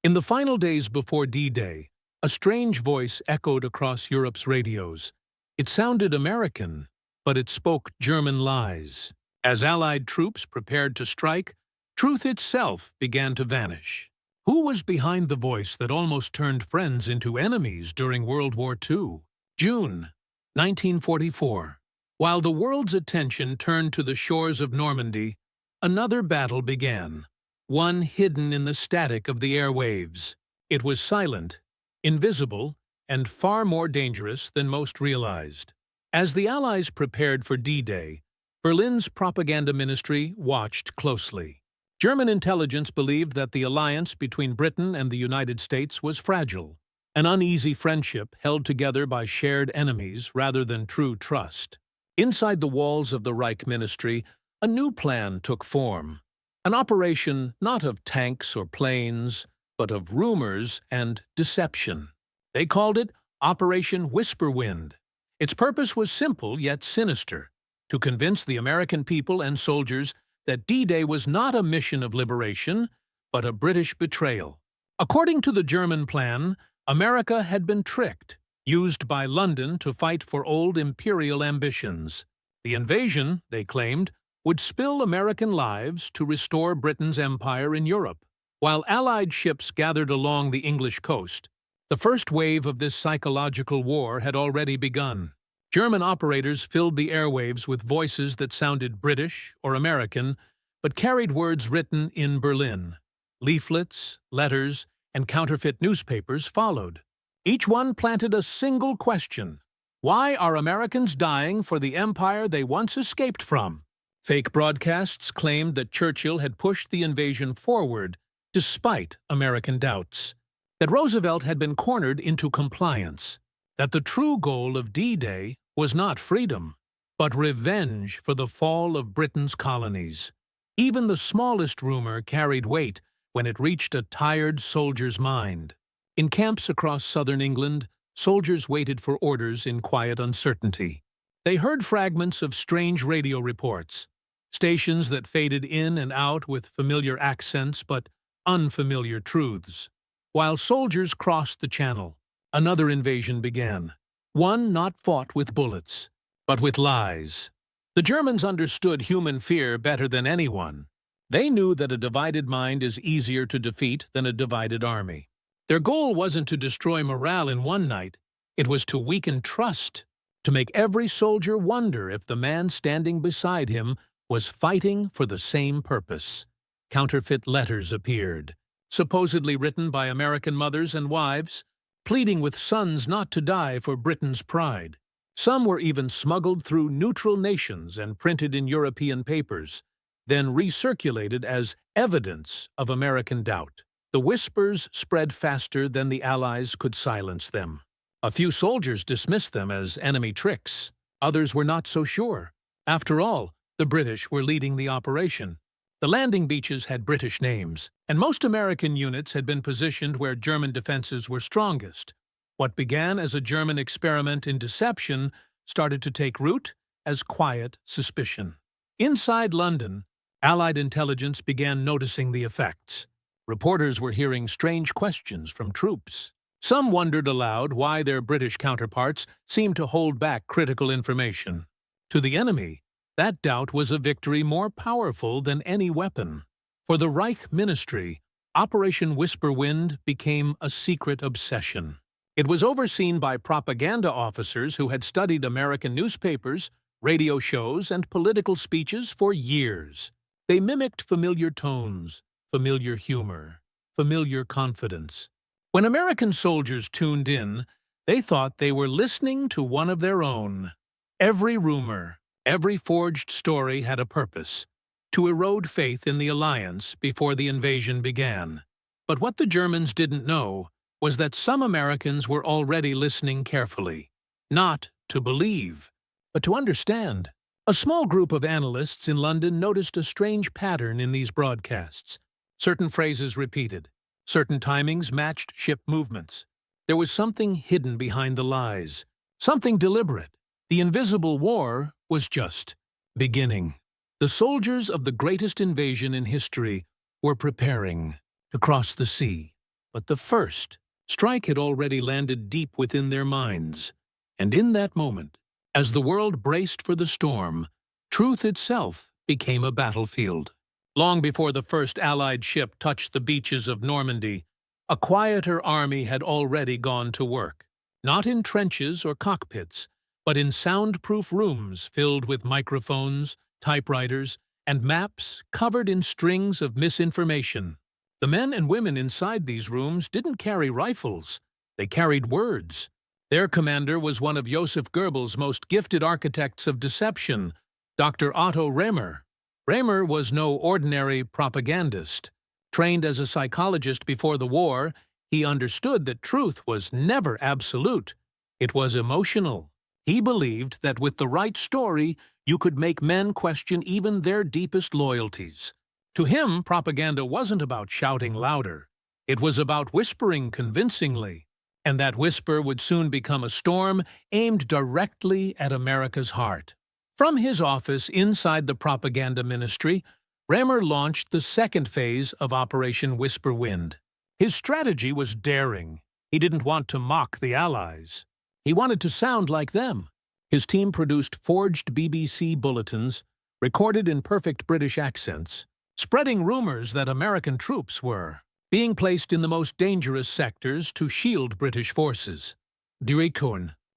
In the final days before D-Day, a strange voice echoed across Europe's radios. It sounded American, but it spoke German lies. As Allied troops prepared to strike, truth itself began to vanish. Who was behind the voice that almost turned friends into enemies during World War II? June 1944. While the world's attention turned to the shores of Normandy, another battle began, one hidden in the static of the airwaves. It was silent, invisible, and far more dangerous than most realized. As the Allies prepared for D-Day, Berlin's propaganda ministry watched closely. German intelligence believed that the alliance between Britain and the United States was fragile, an uneasy friendship held together by shared enemies rather than true trust. Inside the walls of the Reich Ministry, a new plan took form, an operation not of tanks or planes, but of rumors and deception. They called it Operation Whisperwind. Its purpose was simple yet sinister: to convince the American people and soldiers that D-Day was not a mission of liberation, but a British betrayal. According to the German plan, America had been tricked, used by London to fight for old imperial ambitions. The invasion, they claimed, would spill American lives to restore Britain's empire in Europe. While Allied ships gathered along the English coast, the first wave of this psychological war had already begun. German operators filled the airwaves with voices that sounded British or American, but carried words written in Berlin. Leaflets, letters, and counterfeit newspapers followed. Each one planted a single question: why are Americans dying for the empire they once escaped from? Fake broadcasts claimed that Churchill had pushed the invasion forward despite American doubts, that Roosevelt had been cornered into compliance, that the true goal of D-Day was not freedom, but revenge for the fall of Britain's colonies. Even the smallest rumor carried weight when it reached a tired soldier's mind. In camps across southern England, soldiers waited for orders in quiet uncertainty. They heard fragments of strange radio reports, stations that faded in and out with familiar accents but unfamiliar truths. While soldiers crossed the channel, another invasion began. One not fought with bullets, but with lies. The Germans understood human fear better than anyone. They knew that a divided mind is easier to defeat than a divided army. Their goal wasn't to destroy morale in one night. It was to weaken trust, to make every soldier wonder if the man standing beside him was fighting for the same purpose. Counterfeit letters appeared, supposedly written by American mothers and wives, pleading with sons not to die for Britain's pride. Some were even smuggled through neutral nations and printed in European papers, then recirculated as evidence of American doubt. The whispers spread faster than the Allies could silence them. A few soldiers dismissed them as enemy tricks. Others were not so sure. After all, the British were leading the operation. The landing beaches had British names, and most American units had been positioned where German defenses were strongest. What began as a German experiment in deception started to take root as quiet suspicion. Inside London, Allied intelligence began noticing the effects. Reporters were hearing strange questions from troops. Some wondered aloud why their British counterparts seemed to hold back critical information. To the enemy, that doubt was a victory more powerful than any weapon. For the Reich Ministry, Operation Whisperwind became a secret obsession. It was overseen by propaganda officers who had studied American newspapers, radio shows, and political speeches for years. They mimicked familiar tones, familiar humor, familiar confidence. When American soldiers tuned in, they thought they were listening to one of their own. Every rumor, every forged story had a purpose: to erode faith in the alliance before the invasion began. But what the Germans didn't know was that some Americans were already listening carefully, not to believe, but to understand. A small group of analysts in London noticed a strange pattern in these broadcasts. Certain phrases repeated. Certain timings matched ship movements. There was something hidden behind the lies, something deliberate. The invisible war was just beginning. The soldiers of the greatest invasion in history were preparing to cross the sea. But the first strike had already landed deep within their minds. And in that moment, as the world braced for the storm, truth itself became a battlefield. Long before the first Allied ship touched the beaches of Normandy, a quieter army had already gone to work, not in trenches or cockpits, but in soundproof rooms filled with microphones, typewriters, and maps covered in strings of misinformation. The men and women inside these rooms didn't carry rifles, they carried words. Their commander was one of Joseph Goebbels' most gifted architects of deception, Dr. Otto Rehmer. Rehmer was no ordinary propagandist. Trained as a psychologist before the war, he understood that truth was never absolute. It was emotional. He believed that with the right story, you could make men question even their deepest loyalties. To him, propaganda wasn't about shouting louder. It was about whispering convincingly. And that whisper would soon become a storm aimed directly at America's heart. From his office inside the propaganda ministry, Rehmer launched the second phase of Operation Whisper Wind. His strategy was daring. He didn't want to mock the Allies. He wanted to sound like them. His team produced forged BBC bulletins, recorded in perfect British accents, spreading rumors that American troops were being placed in the most dangerous sectors to shield British forces.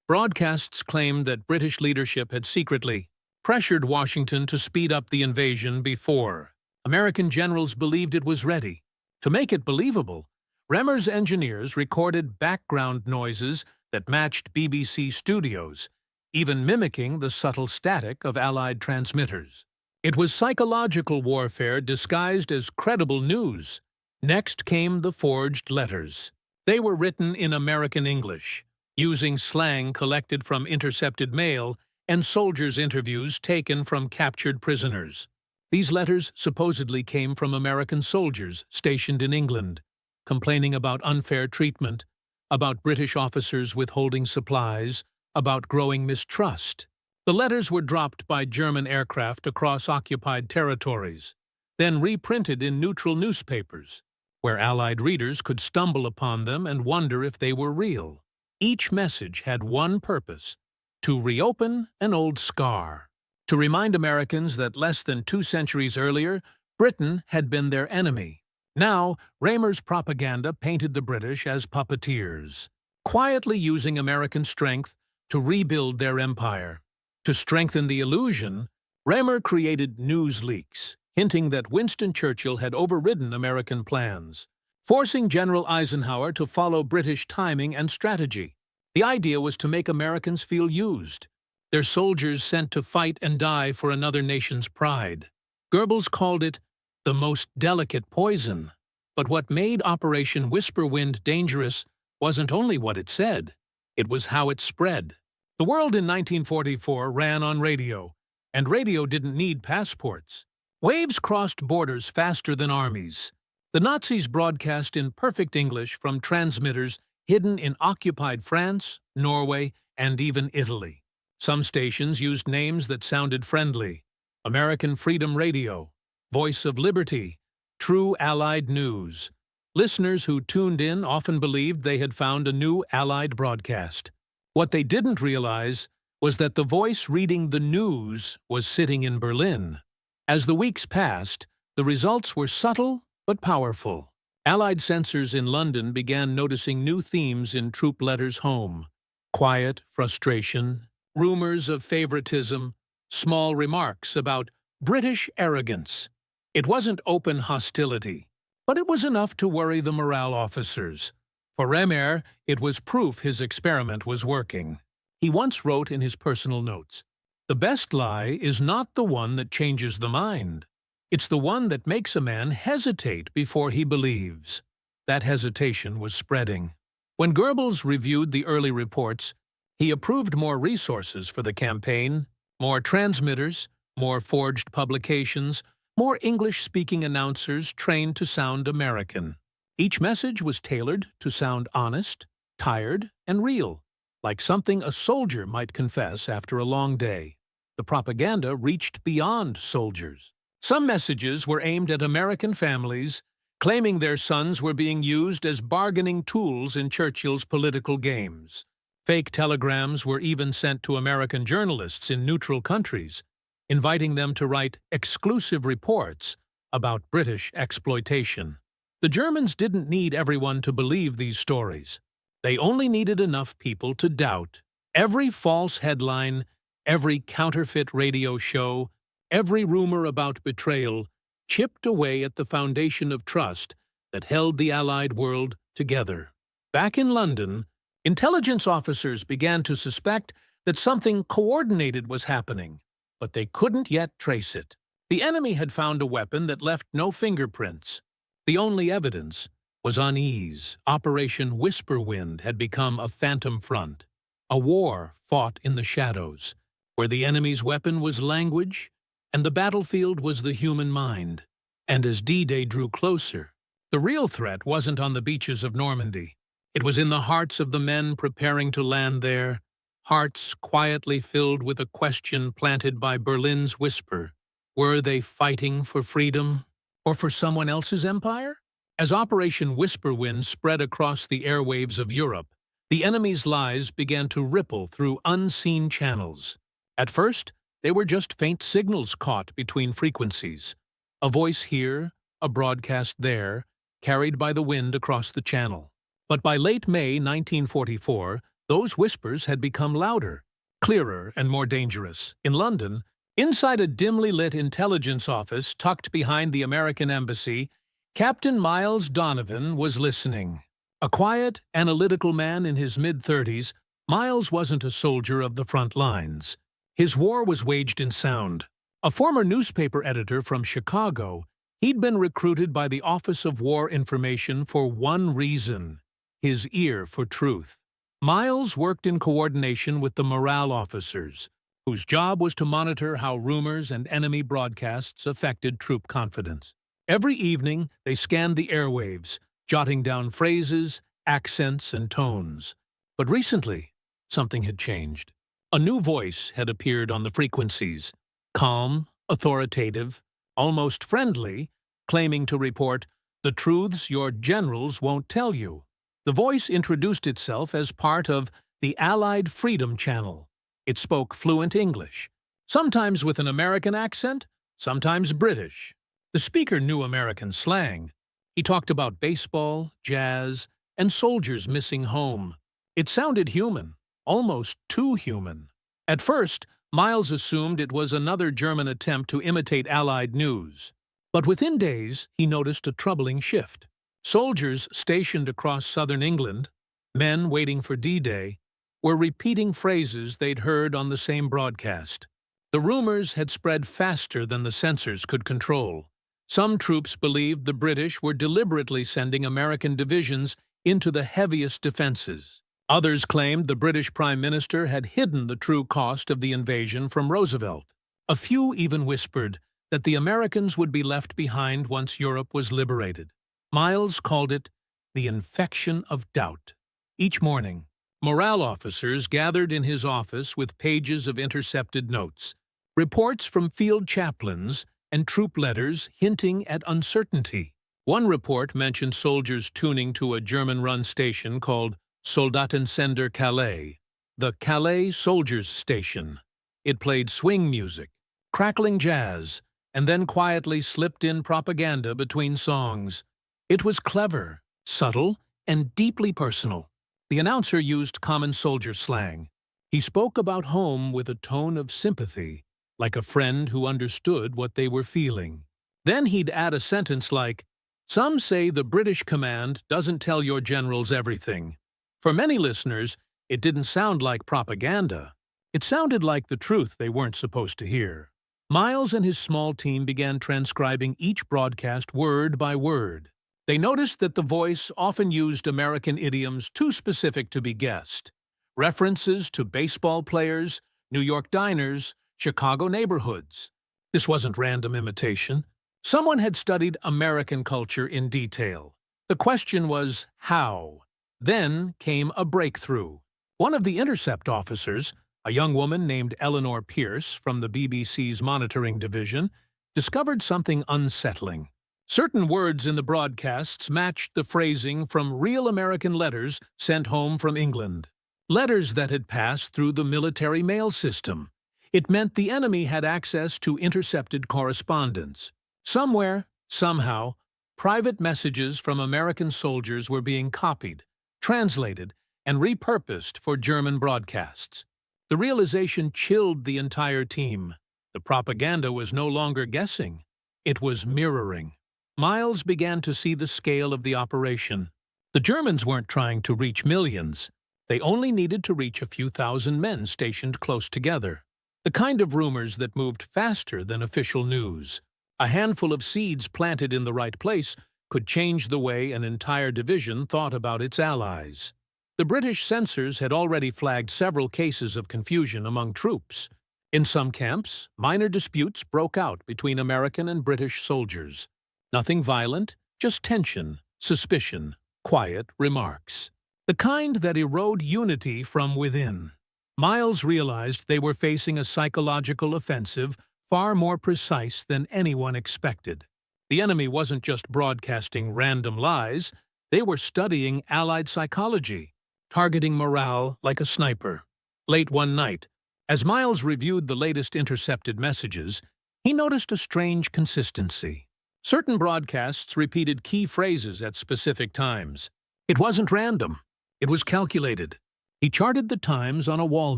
Broadcasts claimed that British leadership had secretly pressured Washington to speed up the invasion before American generals believed it was ready. To make it believable, Rehmer's engineers recorded background noises that matched BBC studios, even mimicking the subtle static of Allied transmitters. It was psychological warfare disguised as credible news. Next came the forged letters. They were written in American English, using slang collected from intercepted mail and soldiers' interviews taken from captured prisoners. These letters supposedly came from American soldiers stationed in England, complaining about unfair treatment, about British officers withholding supplies, about growing mistrust. The letters were dropped by German aircraft across occupied territories, then reprinted in neutral newspapers, where Allied readers could stumble upon them and wonder if they were real. Each message had one purpose: to reopen an old scar, to remind Americans that less than 2 centuries earlier, Britain had been their enemy. Now, Rehmer's propaganda painted the British as puppeteers, quietly using American strength to rebuild their empire. To strengthen the illusion, Rehmer created news leaks, hinting that Winston Churchill had overridden American plans, forcing General Eisenhower to follow British timing and strategy. The idea was to make Americans feel used, their soldiers sent to fight and die for another nation's pride. Goebbels called it the most delicate poison. But what made Operation Whisper Wind dangerous wasn't only what it said, it was how it spread. The world in 1944 ran on radio, and radio didn't need passports. Waves crossed borders faster than armies. The Nazis broadcast in perfect English from transmitters hidden in occupied France, Norway, and even Italy. Some stations used names that sounded friendly: American Freedom Radio, Voice of Liberty, True Allied News. Listeners who tuned in often believed they had found a new Allied broadcast. What they didn't realize was that the voice reading the news was sitting in Berlin. As the weeks passed, the results were subtle but powerful. Allied censors in London began noticing new themes in troop letters home: quiet frustration, rumors of favoritism, small remarks about British arrogance. It wasn't open hostility, but it was enough to worry the morale officers. For Rehmer, it was proof his experiment was working. He once wrote in his personal notes, "The best lie is not the one that changes the mind. It's the one that makes a man hesitate before he believes." That hesitation was spreading. When Goebbels reviewed the early reports, he approved more resources for the campaign, more transmitters, more forged publications, more English-speaking announcers trained to sound American. Each message was tailored to sound honest, tired, and real, like something a soldier might confess after a long day. The propaganda reached beyond soldiers. Some messages were aimed at American families, claiming their sons were being used as bargaining tools in Churchill's political games. Fake telegrams were even sent to American journalists in neutral countries, inviting them to write exclusive reports about British exploitation. The Germans didn't need everyone to believe these stories. They only needed enough people to doubt. Every false headline, every counterfeit radio show, every rumor about betrayal chipped away at the foundation of trust that held the Allied world together. Back in London, intelligence officers began to suspect that something coordinated was happening, but they couldn't yet trace it. The enemy had found a weapon that left no fingerprints. The only evidence was unease. Operation Whisperwind had become a phantom front, a war fought in the shadows, where the enemy's weapon was language and the battlefield was the human mind. And as D-Day drew closer, the real threat wasn't on the beaches of Normandy. It was in the hearts of the men preparing to land there, hearts quietly filled with a question planted by Berlin's whisper. Were they fighting for freedom or for someone else's empire? As Operation Whisperwind spread across the airwaves of Europe, the enemy's lies began to ripple through unseen channels. At first, they were just faint signals caught between frequencies. A voice here, a broadcast there, carried by the wind across the channel. But by late May 1944, those whispers had become louder, clearer, and more dangerous. In London, inside a dimly lit intelligence office tucked behind the American embassy, Captain Miles Donovan was listening. A quiet, analytical man in his mid-30s, Miles wasn't a soldier of the front lines. His war was waged in sound. A former newspaper editor from Chicago, he'd been recruited by the Office of War Information for one reason: his ear for truth. Miles worked in coordination with the morale officers, whose job was to monitor how rumors and enemy broadcasts affected troop confidence. Every evening, they scanned the airwaves, jotting down phrases, accents, and tones. But recently, something had changed. A new voice had appeared on the frequencies, calm, authoritative, almost friendly, claiming to report the truths your generals won't tell you. The voice introduced itself as part of the Allied Freedom Channel. It spoke fluent English, sometimes with an American accent, sometimes British. The speaker knew American slang. He talked about baseball, jazz, and soldiers missing home. It sounded human, almost too human. At first, Miles assumed it was another German attempt to imitate Allied news. But within days, he noticed a troubling shift. Soldiers stationed across southern England, men waiting for D-Day, were repeating phrases they'd heard on the same broadcast. The rumors had spread faster than the censors could control. Some troops believed the British were deliberately sending American divisions into the heaviest defenses. Others claimed the British Prime Minister had hidden the true cost of the invasion from Roosevelt. A few even whispered that the Americans would be left behind once Europe was liberated. Miles called it the infection of doubt. Each morning, morale officers gathered in his office with pages of intercepted notes, reports from field chaplains, and troop letters hinting at uncertainty. One report mentioned soldiers tuning to a German-run station called Soldatensender Calais, the Calais Soldiers Station. It played swing music, crackling jazz, and then quietly slipped in propaganda between songs. It was clever, subtle, and deeply personal. The announcer used common soldier slang. He spoke about home with a tone of sympathy, like a friend who understood what they were feeling. Then he'd add a sentence like, "Some say the British command doesn't tell your generals everything." For many listeners, it didn't sound like propaganda. It sounded like the truth they weren't supposed to hear. Miles and his small team began transcribing each broadcast word by word. They noticed that the voice often used American idioms too specific to be guessed. References to baseball players, New York diners, Chicago neighborhoods. This wasn't random imitation. Someone had studied American culture in detail. The question was, how? Then came a breakthrough. One of the intercept officers, a young woman named Eleanor Pierce from the BBC's monitoring division, discovered something unsettling. Certain words in the broadcasts matched the phrasing from real American letters sent home from England. Letters that had passed through the military mail system. It meant the enemy had access to intercepted correspondence. Somewhere, somehow, private messages from American soldiers were being copied, translated, and repurposed for German broadcasts. The realization chilled the entire team. The propaganda was no longer guessing. It was mirroring. Miles began to see the scale of the operation. The Germans weren't trying to reach millions. They only needed to reach a few thousand men stationed close together. The kind of rumors that moved faster than official news. A handful of seeds planted in the right place could change the way an entire division thought about its allies. The British censors had already flagged several cases of confusion among troops. In some camps, minor disputes broke out between American and British soldiers. Nothing violent, just tension, suspicion, quiet remarks. The kind that erode unity from within. Miles realized they were facing a psychological offensive far more precise than anyone expected. The enemy wasn't just broadcasting random lies, they were studying Allied psychology, targeting morale like a sniper. Late one night, as Miles reviewed the latest intercepted messages, he noticed a strange consistency. Certain broadcasts repeated key phrases at specific times. It wasn't random. It was calculated. He charted the times on a wall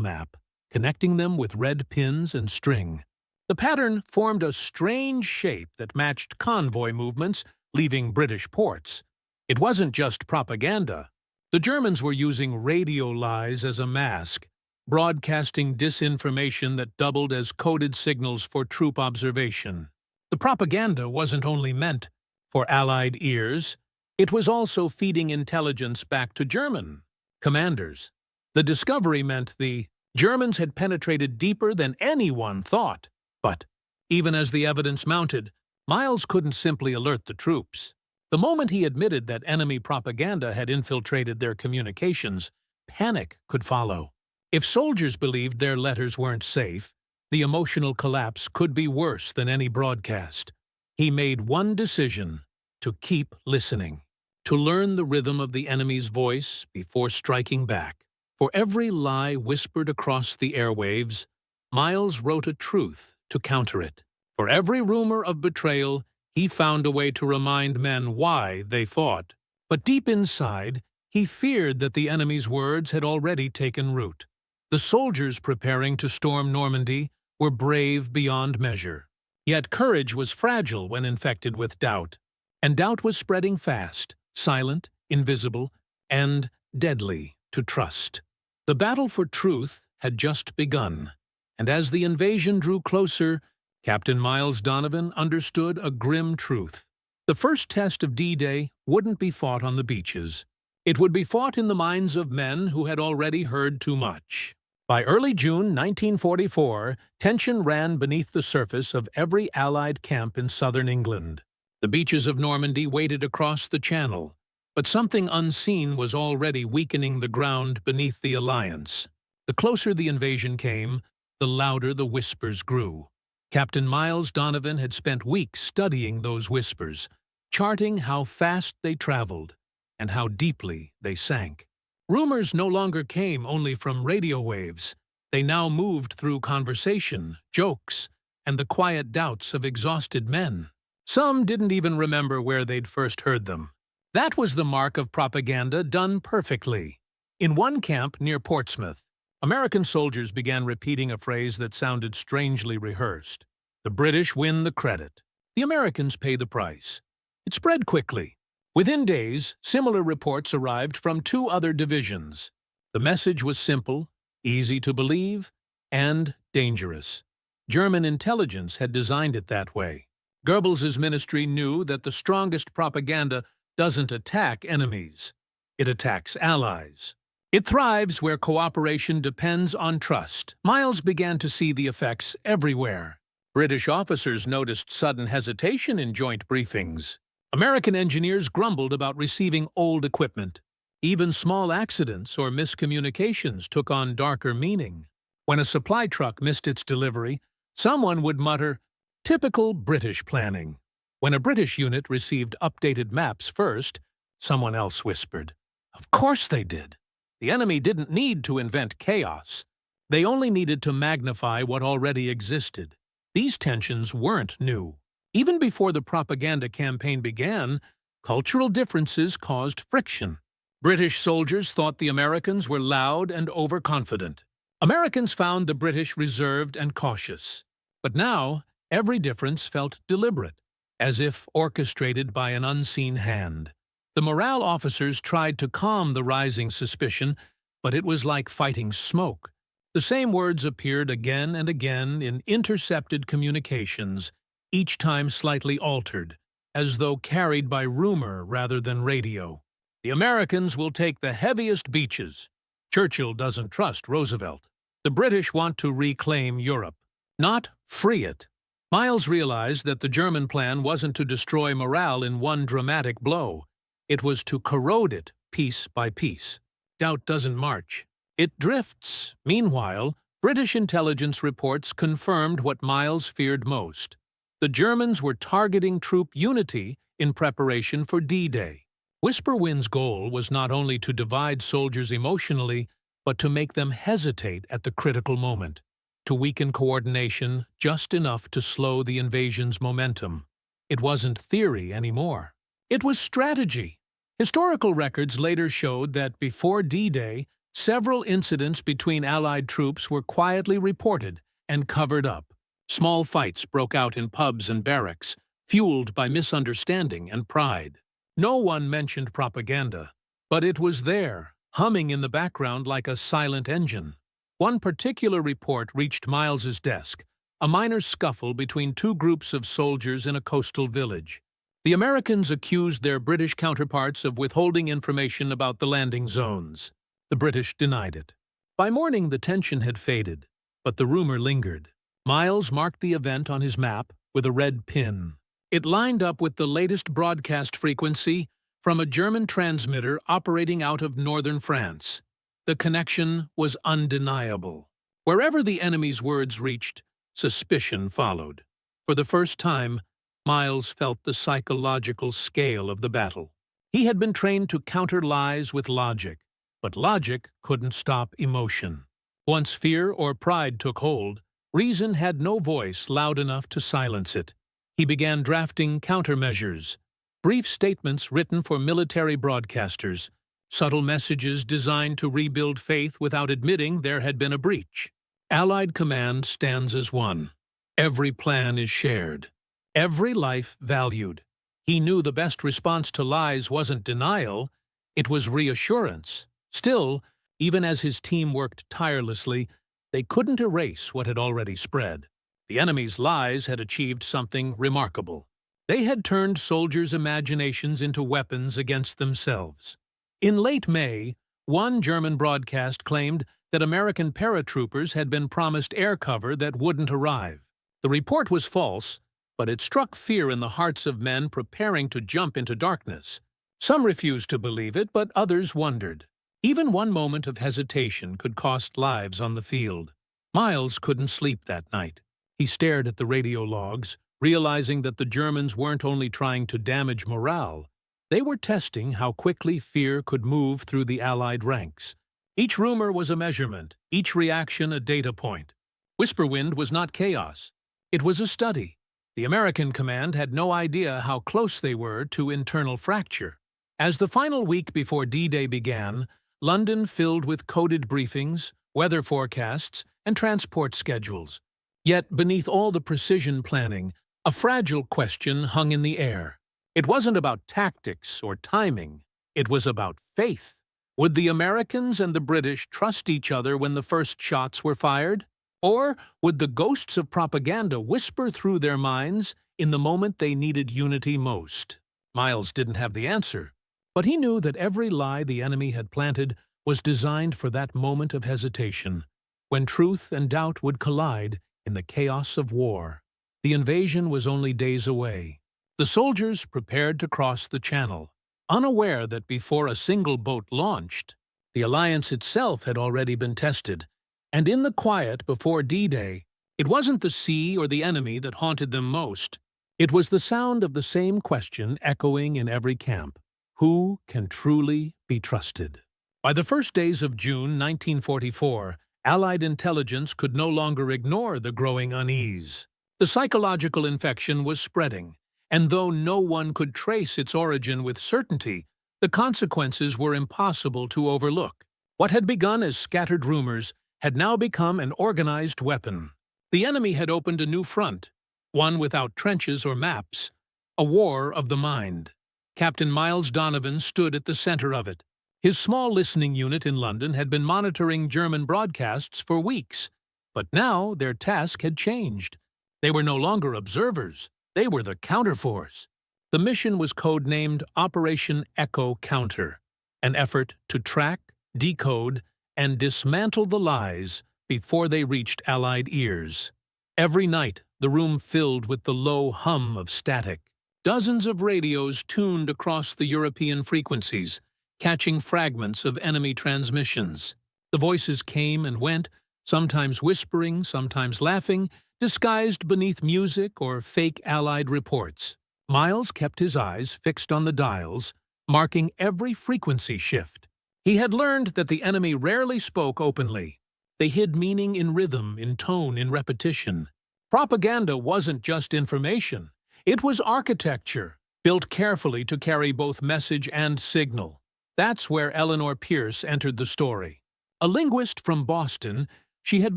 map, connecting them with red pins and string. The pattern formed a strange shape that matched convoy movements leaving British ports. It wasn't just propaganda. The Germans were using radio lies as a mask, broadcasting disinformation that doubled as coded signals for troop observation. The propaganda wasn't only meant for Allied ears, it was also feeding intelligence back to German commanders. The discovery meant the Germans had penetrated deeper than anyone thought. But, even as the evidence mounted, Miles couldn't simply alert the troops. The moment he admitted that enemy propaganda had infiltrated their communications, panic could follow. If soldiers believed their letters weren't safe, the emotional collapse could be worse than any broadcast. He made one decision: to keep listening, to learn the rhythm of the enemy's voice before striking back. For every lie whispered across the airwaves, Miles wrote a truth to counter it. For every rumor of betrayal, he found a way to remind men why they fought. But deep inside, he feared that the enemy's words had already taken root. The soldiers preparing to storm Normandy were brave beyond measure. Yet courage was fragile when infected with doubt. And doubt was spreading fast, silent, invisible, and deadly to trust. The battle for truth had just begun. And as the invasion drew closer, Captain Miles Donovan understood a grim truth. The first test of D-Day wouldn't be fought on the beaches. It would be fought in the minds of men who had already heard too much. By early June 1944, tension ran beneath the surface of every Allied camp in southern England. The beaches of Normandy waited across the Channel, but something unseen was already weakening the ground beneath the alliance. The closer the invasion came, the louder the whispers grew. Captain Miles Donovan had spent weeks studying those whispers, charting how fast they traveled and how deeply they sank. Rumors no longer came only from radio waves. They now moved through conversation, jokes, and the quiet doubts of exhausted men. Some didn't even remember where they'd first heard them. That was the mark of propaganda done perfectly. In one camp near Portsmouth, American soldiers began repeating a phrase that sounded strangely rehearsed. The British win the credit. The Americans pay the price. It spread quickly. Within days, similar reports arrived from two other divisions. The message was simple, easy to believe, and dangerous. German intelligence had designed it that way. Goebbels's ministry knew that the strongest propaganda doesn't attack enemies. It attacks allies. It thrives where cooperation depends on trust. Miles began to see the effects everywhere. British officers noticed sudden hesitation in joint briefings. American engineers grumbled about receiving old equipment. Even small accidents or miscommunications took on darker meaning. When a supply truck missed its delivery, someone would mutter, "Typical British planning." When a British unit received updated maps first, someone else whispered, "Of course they did. The enemy didn't need to invent chaos. They only needed to magnify what already existed." These tensions weren't new. Even before the propaganda campaign began, cultural differences caused friction. British soldiers thought the Americans were loud and overconfident. Americans found the British reserved and cautious. But now, every difference felt deliberate, as if orchestrated by an unseen hand. The morale officers tried to calm the rising suspicion, but it was like fighting smoke. The same words appeared again and again in intercepted communications, each time slightly altered, as though carried by rumor rather than radio. "The Americans will take the heaviest beaches. Churchill doesn't trust Roosevelt. The British want to reclaim Europe, not free it." Miles realized that the German plan wasn't to destroy morale in one dramatic blow. It was to corrode it piece by piece. Doubt doesn't march. It drifts. Meanwhile, British intelligence reports confirmed what Miles feared most. The Germans were targeting troop unity in preparation for D-Day. Whisper Wind's goal was not only to divide soldiers emotionally, but to make them hesitate at the critical moment, to weaken coordination just enough to slow the invasion's momentum. It wasn't theory anymore. It was strategy. Historical records later showed that before D-Day, several incidents between Allied troops were quietly reported and covered up. Small fights broke out in pubs and barracks, fueled by misunderstanding and pride. No one mentioned propaganda, but it was there, humming in the background like a silent engine. One particular report reached Miles's desk, a minor scuffle between two groups of soldiers in a coastal village. The Americans accused their British counterparts of withholding information about the landing zones. The British denied it. By morning, the tension had faded, but the rumor lingered. Miles marked the event on his map with a red pin. It lined up with the latest broadcast frequency from a German transmitter operating out of northern France. The connection was undeniable. Wherever the enemy's words reached, suspicion followed. For the first time, Miles felt the psychological scale of the battle. He had been trained to counter lies with logic, but logic couldn't stop emotion. Once fear or pride took hold, reason had no voice loud enough to silence it. He began drafting countermeasures, brief statements written for military broadcasters, subtle messages designed to rebuild faith without admitting there had been a breach. Allied command stands as one. Every plan is shared. Every life valued. He knew the best response to lies wasn't denial, it was reassurance. Still, even as his team worked tirelessly, they couldn't erase what had already spread. The enemy's lies had achieved something remarkable. They had turned soldiers' imaginations into weapons against themselves. In late May, one German broadcast claimed that American paratroopers had been promised air cover that wouldn't arrive. The report was false, but it struck fear in the hearts of men preparing to jump into darkness. Some refused to believe it, but others wondered. Even one moment of hesitation could cost lives on the field. Miles couldn't sleep that night. He stared at the radio logs, realizing that the Germans weren't only trying to damage morale, they were testing how quickly fear could move through the Allied ranks. Each rumor was a measurement, each reaction a data point. Whisperwind was not chaos. It was a study. The American command had no idea how close they were to internal fracture. As the final week before D-Day began, London filled with coded briefings, weather forecasts, and transport schedules. Yet beneath all the precision planning, a fragile question hung in the air. It wasn't about tactics or timing. It was about faith. Would the Americans and the British trust each other when the first shots were fired? Or would the ghosts of propaganda whisper through their minds in the moment they needed unity most? Miles didn't have the answer, but he knew that every lie the enemy had planted was designed for that moment of hesitation, when truth and doubt would collide in the chaos of war. The invasion was only days away. The soldiers prepared to cross the channel, unaware that before a single boat launched, the alliance itself had already been tested. And in the quiet before D-Day, it wasn't the sea or the enemy that haunted them most. It was the sound of the same question echoing in every camp. Who can truly be trusted? By the first days of June 1944, Allied intelligence could no longer ignore the growing unease. The psychological infection was spreading, and though no one could trace its origin with certainty, the consequences were impossible to overlook. What had begun as scattered rumors had now become an organized weapon. The enemy had opened a new front, one without trenches or maps, a war of the mind. Captain Miles Donovan stood at the center of it. His small listening unit in London had been monitoring German broadcasts for weeks, but now their task had changed. They were no longer observers, they were the counterforce. The mission was codenamed Operation Echo Counter, an effort to track, decode, and dismantle the lies before they reached Allied ears. Every night, the room filled with the low hum of static. Dozens of radios tuned across the European frequencies, catching fragments of enemy transmissions. The voices came and went, sometimes whispering, sometimes laughing, disguised beneath music or fake Allied reports. Miles kept his eyes fixed on the dials, marking every frequency shift. He had learned that the enemy rarely spoke openly. They hid meaning in rhythm, in tone, in repetition. Propaganda wasn't just information. It was architecture, built carefully to carry both message and signal. That's where Eleanor Pierce entered the story. A linguist from Boston, she had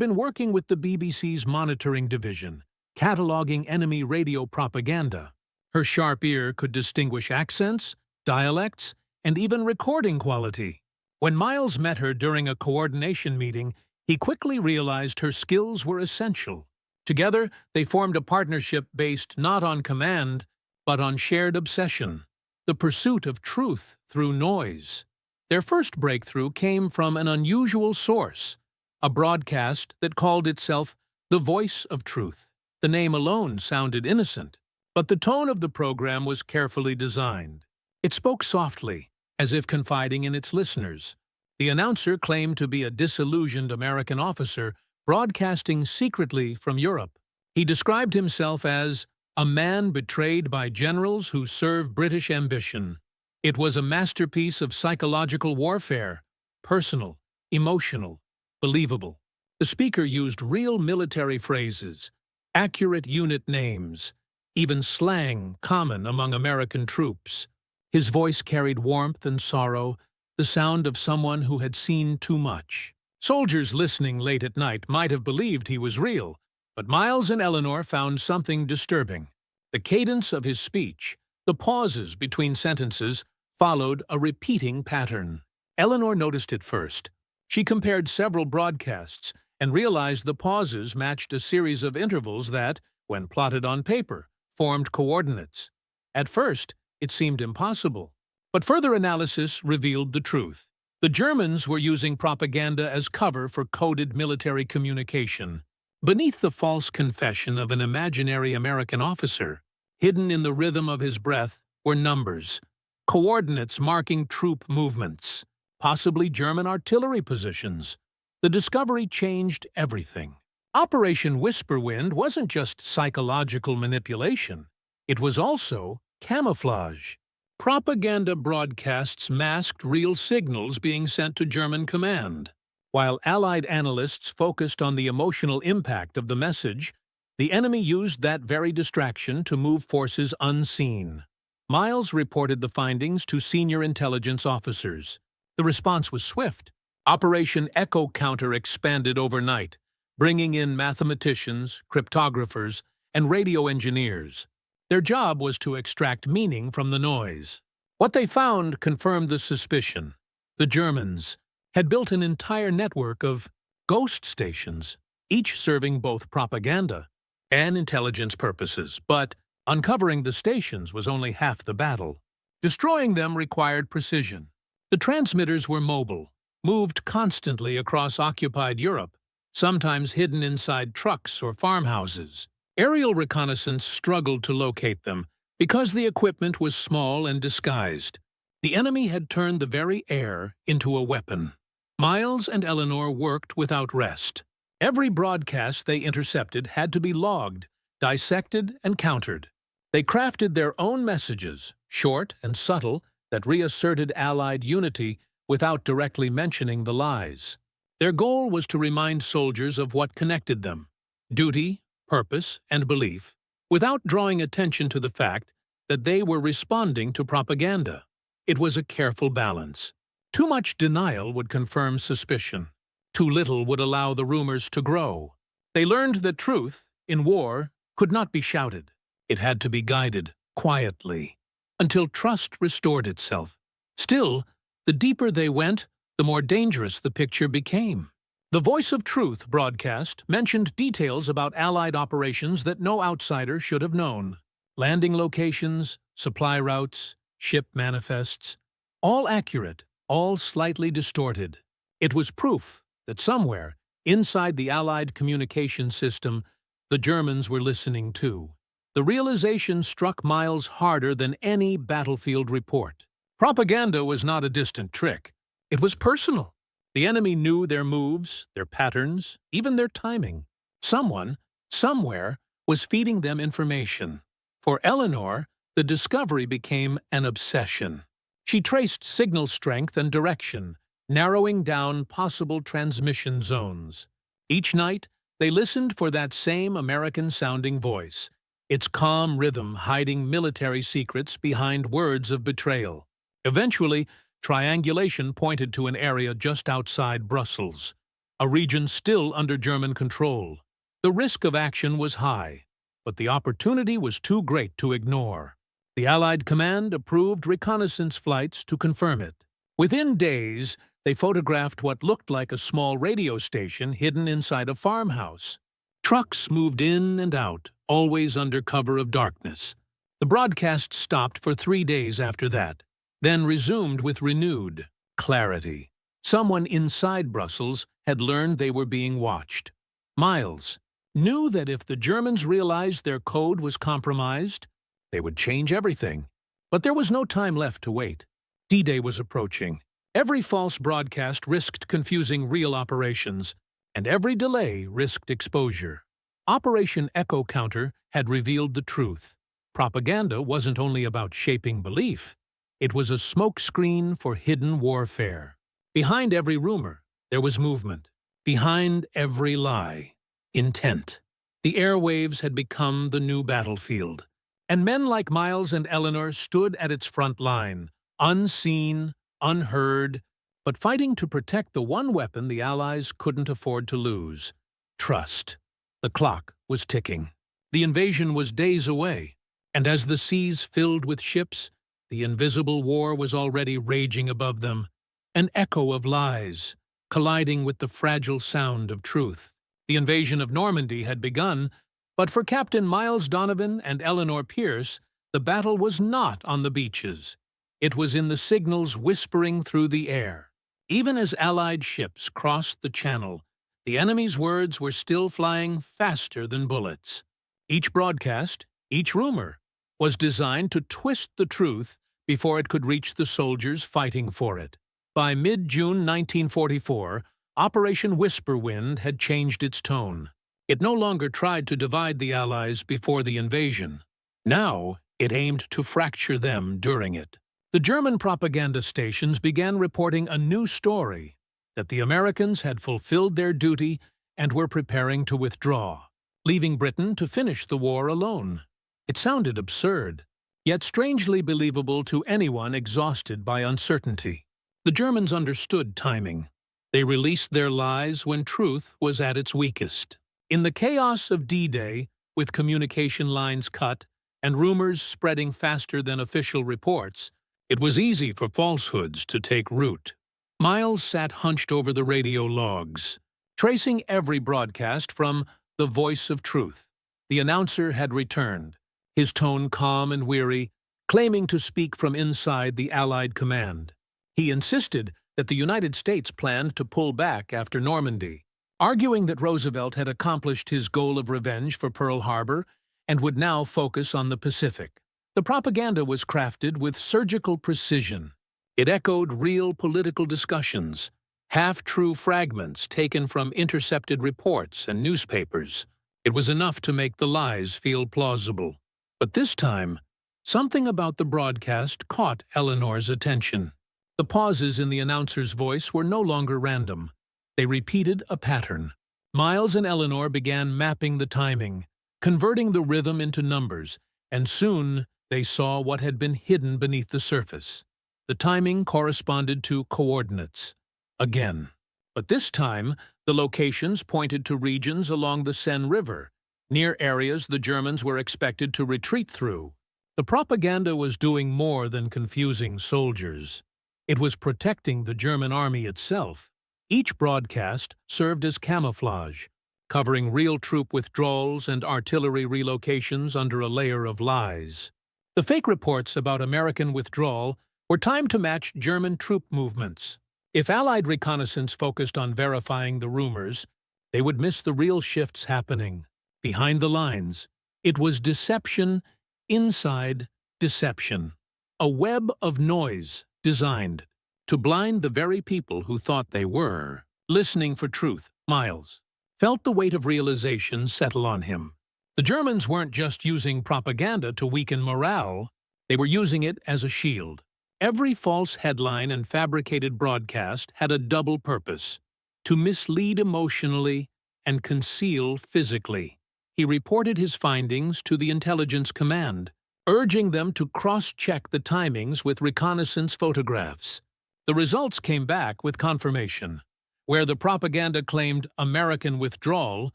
been working with the BBC's monitoring division, cataloging enemy radio propaganda. Her sharp ear could distinguish accents, dialects, and even recording quality. When Miles met her during a coordination meeting, he quickly realized her skills were essential. Together, they formed a partnership based not on command, but on shared obsession, the pursuit of truth through noise. Their first breakthrough came from an unusual source, a broadcast that called itself The Voice of Truth. The name alone sounded innocent, but the tone of the program was carefully designed. It spoke softly, as if confiding in its listeners. The announcer claimed to be a disillusioned American officer broadcasting secretly from Europe. He described himself as a man betrayed by generals who serve British ambition. It was a masterpiece of psychological warfare, personal, emotional, believable. The speaker used real military phrases, accurate unit names, even slang common among American troops. His voice carried warmth and sorrow, the sound of someone who had seen too much. Soldiers listening late at night might have believed he was real, but Miles and Eleanor found something disturbing. The cadence of his speech, the pauses between sentences, followed a repeating pattern. Eleanor noticed it first. She compared several broadcasts and realized the pauses matched a series of intervals that, when plotted on paper, formed coordinates. At first, it seemed impossible, but further analysis revealed the truth. The Germans were using propaganda as cover for coded military communication. Beneath the false confession of an imaginary American officer, hidden in the rhythm of his breath, were numbers, coordinates marking troop movements, possibly German artillery positions. The discovery changed everything. Operation Whisperwind wasn't just psychological manipulation. It was also camouflage. Propaganda broadcasts masked real signals being sent to German command. While Allied analysts focused on the emotional impact of the message, the enemy used that very distraction to move forces unseen. Miles reported the findings to senior intelligence officers. The response was swift. Operation Echo Counter expanded overnight, bringing in mathematicians, cryptographers, and radio engineers. Their job was to extract meaning from the noise. What they found confirmed the suspicion. The Germans had built an entire network of ghost stations, each serving both propaganda and intelligence purposes, but uncovering the stations was only half the battle. Destroying them required precision. The transmitters were mobile, moved constantly across occupied Europe, sometimes hidden inside trucks or farmhouses. Aerial reconnaissance struggled to locate them because the equipment was small and disguised. The enemy had turned the very air into a weapon. Miles and Eleanor worked without rest. Every broadcast they intercepted had to be logged, dissected, and countered. They crafted their own messages, short and subtle, that reasserted Allied unity without directly mentioning the lies. Their goal was to remind soldiers of what connected them: duty, purpose, and belief, without drawing attention to the fact that they were responding to propaganda. It was a careful balance. Too much denial would confirm suspicion. Too little would allow the rumors to grow. They learned that truth, in war, could not be shouted. It had to be guided, quietly, until trust restored itself. Still, the deeper they went, the more dangerous the picture became. The Voice of Truth broadcast mentioned details about Allied operations that no outsider should have known. Landing locations, supply routes, ship manifests, all accurate, all slightly distorted. It was proof that somewhere, inside the Allied communication system, the Germans were listening too. The realization struck Miles harder than any battlefield report. Propaganda was not a distant trick. It was personal. The enemy knew their moves, their patterns, even their timing. Someone, somewhere, was feeding them information. For Eleanor, the discovery became an obsession. She traced signal strength and direction, narrowing down possible transmission zones. Each night, they listened for that same American-sounding voice, its calm rhythm hiding military secrets behind words of betrayal. Eventually, triangulation pointed to an area just outside Brussels, a region still under German control. The risk of action was high, but the opportunity was too great to ignore. The Allied command approved reconnaissance flights to confirm it. Within days, they photographed what looked like a small radio station hidden inside a farmhouse. Trucks moved in and out, always under cover of darkness. The broadcast stopped for 3 days after that, then resumed with renewed clarity. Someone inside Brussels had learned they were being watched. Miles knew that if the Germans realized their code was compromised, they would change everything. But there was no time left to wait. D-Day was approaching. Every false broadcast risked confusing real operations, and every delay risked exposure. Operation Echo Counter had revealed the truth. Propaganda wasn't only about shaping belief. It was a smokescreen for hidden warfare. Behind every rumor, there was movement. Behind every lie, intent. The airwaves had become the new battlefield, and men like Miles and Eleanor stood at its front line, unseen, unheard, but fighting to protect the one weapon the Allies couldn't afford to lose: trust. The clock was ticking. The invasion was days away, and as the seas filled with ships, the invisible war was already raging above them, an echo of lies, colliding with the fragile sound of truth. The invasion of Normandy had begun, but for Captain Miles Donovan and Eleanor Pierce, the battle was not on the beaches. It was in the signals whispering through the air. Even as Allied ships crossed the Channel, the enemy's words were still flying faster than bullets. Each broadcast, each rumor, was designed to twist the truth before it could reach the soldiers fighting for it. By mid-June 1944, Operation Whisperwind had changed its tone. It no longer tried to divide the Allies before the invasion. Now, it aimed to fracture them during it. The German propaganda stations began reporting a new story, that the Americans had fulfilled their duty and were preparing to withdraw, leaving Britain to finish the war alone. It sounded absurd, yet strangely believable to anyone exhausted by uncertainty. The Germans understood timing. They released their lies when truth was at its weakest. In the chaos of D-Day, with communication lines cut and rumors spreading faster than official reports, it was easy for falsehoods to take root. Miles sat hunched over the radio logs, tracing every broadcast from the Voice of Truth. The announcer had returned, his tone calm and weary, claiming to speak from inside the Allied command. He insisted that the United States planned to pull back after Normandy, arguing that Roosevelt had accomplished his goal of revenge for Pearl Harbor and would now focus on the Pacific. The propaganda was crafted with surgical precision. It echoed real political discussions, half-true fragments taken from intercepted reports and newspapers. It was enough to make the lies feel plausible. But this time, something about the broadcast caught Eleanor's attention. The pauses in the announcer's voice were no longer random. They repeated a pattern. Miles and Eleanor began mapping the timing, converting the rhythm into numbers, and soon they saw what had been hidden beneath the surface. The timing corresponded to coordinates. Again. But this time, the locations pointed to regions along the Seine River, near areas the Germans were expected to retreat through. The propaganda was doing more than confusing soldiers. It was protecting the German army itself. Each broadcast served as camouflage, covering real troop withdrawals and artillery relocations under a layer of lies. The fake reports about American withdrawal were timed to match German troop movements. If Allied reconnaissance focused on verifying the rumors, they would miss the real shifts happening. Behind the lines, it was deception inside deception. A web of noise designed to blind the very people who thought they were listening for truth. Miles felt the weight of realization settle on him. The Germans weren't just using propaganda to weaken morale, they were using it as a shield. Every false headline and fabricated broadcast had a double purpose: to mislead emotionally and conceal physically. He reported his findings to the intelligence command, urging them to cross-check the timings with reconnaissance photographs. The results came back with confirmation. Where the propaganda claimed American withdrawal,